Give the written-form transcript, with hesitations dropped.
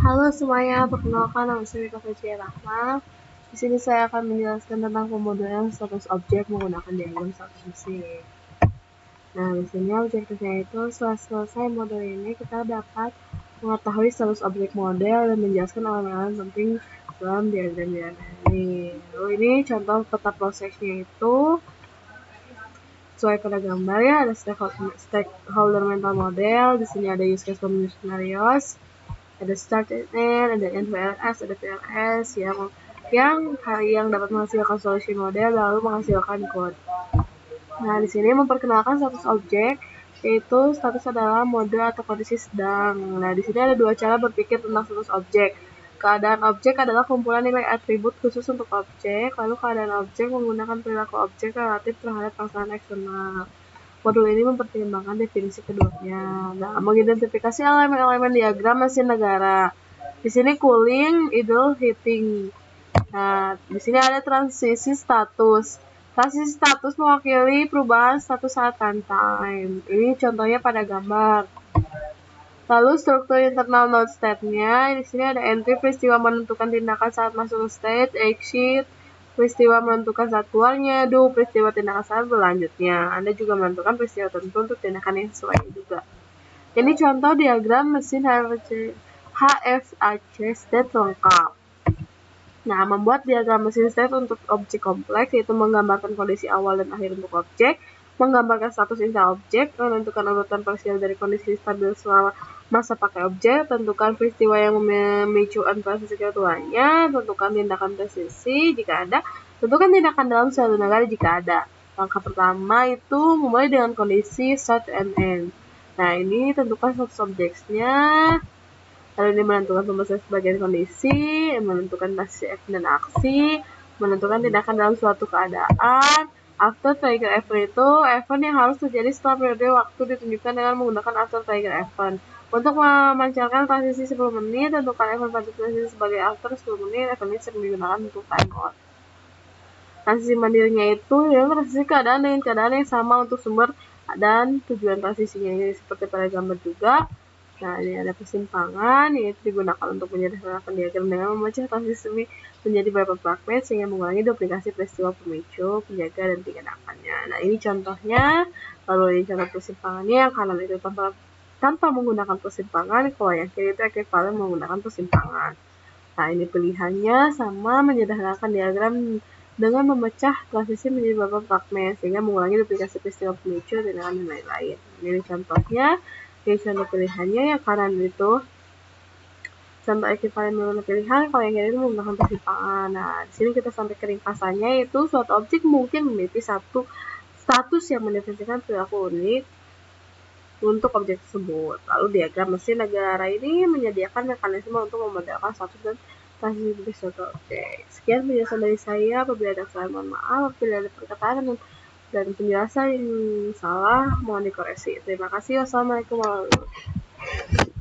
Halo semuanya, perkenalkan nama saya Mika Fetria Rahma. Di sini saya akan menjelaskan tentang pemodelan status objek menggunakan diagram status mesin. Nah, di sini objektifnya itu setelah selesai model ini kita dapat mengetahui status objek model dan menjelaskan elemen-elemen penting dalam diagram ini. Lalu ini contoh peta prosesnya itu sesuai pada gambar ya, ada stakeholder mental model, di sini ada use case scenarios, ada start and end, ada end VLS, ada VLS yang dapat menghasilkan solusi model lalu menghasilkan kode. Nah, di sini memperkenalkan status objek, yaitu status adalah mode atau kondisi sedang. Nah, di sini ada dua cara berpikir tentang status objek. Keadaan objek adalah kumpulan nilai atribut khusus untuk objek, lalu keadaan objek menggunakan perilaku objek relatif terhadap pasangan eksternal. Modul ini mempertimbangkan definisi keduanya. Nah, mengidentifikasi elemen-elemen diagram mesin negara. Di sini cooling, idle, heating. Nah, di sini ada transisi status. Transisi status mewakili perubahan status saat runtime. Ini contohnya pada gambar. Lalu struktur internal node state-nya. Di sini ada entry peristiwa menentukan tindakan saat masuk state, exit, peristiwa menentukan saat keluarnya, do, peristiwa tindakan saat berlanjutnya. Anda juga menentukan peristiwa tertentu untuk tindakan yang sesuai juga. Ini contoh diagram mesin HFAC state lengkap. Nah, membuat diagram mesin state untuk objek kompleks yaitu menggambarkan kondisi awal dan akhir untuk objek, menggambarkan status insta objek, menentukan urutan parsial dari kondisi stabil selama masa pakai objek, tentukan peristiwa yang memicu transisi keduanya, tentukan tindakan transisi jika ada, tentukan tindakan dalam suatu negara jika ada. Langkah pertama itu memulai dengan kondisi start and end. Nah, ini tentukan status objeknya. Lalu ini menentukan pembahasan sebagian kondisi, menentukan transisi F dan aksi, menentukan tindakan dalam suatu keadaan. After trigger event itu event yang harus terjadi setelah periode waktu ditunjukkan dengan menggunakan after trigger event. Untuk memancarkan transisi 10 menit, tentukan event pada transisi sebagai after 10 menit, event ini sering digunakan untuk timeout. Transisi mandirinya itu ya transisi keadaan dengan keadaan yang sama untuk sumber dan tujuan transisinya ini seperti pada gambar juga. Nah, ini ada persimpangan, yaitu digunakan untuk menyederhanakan diagram dengan memecah transisi menjadi beberapa fragmen sehingga mengurangi duplikasi peristiwa pemicu, penjaga, dan tindakannya. Nah, ini contohnya. Lalu ini contoh persimpangannya, yang kanan itu tanpa menggunakan persimpangan, kalau yang kiri itu ekivalen menggunakan persimpangan. Nah, ini pilihannya sama menyederhanakan diagram dengan memecah transisi menjadi beberapa fragmen sehingga mengurangi duplikasi peristiwa pemicu dan lain-lain. Ini contohnya. Jadi contoh pilihannya yang kanan itu contoh ekivalen menggunakan pilihan, kalau yang kiri itu menggunakan persimpangan. Nah, di sini kita sampai ke ringkasannya, yaitu suatu objek mungkin memiliki satu status yang mendefinisikan perilaku unik untuk objek tersebut. Lalu diagram mesin negara ini menyediakan mekanisme untuk memodelkan status dan transisi dari suatu objek. Sekian penjelasan dari saya. Apabila ada kesalahan mohon maaf, apabila ada perkataan dan penjelasan yang salah mohon dikoreksi. Terima kasih. Wassalamualaikum warahmatullahi wabarakatuh.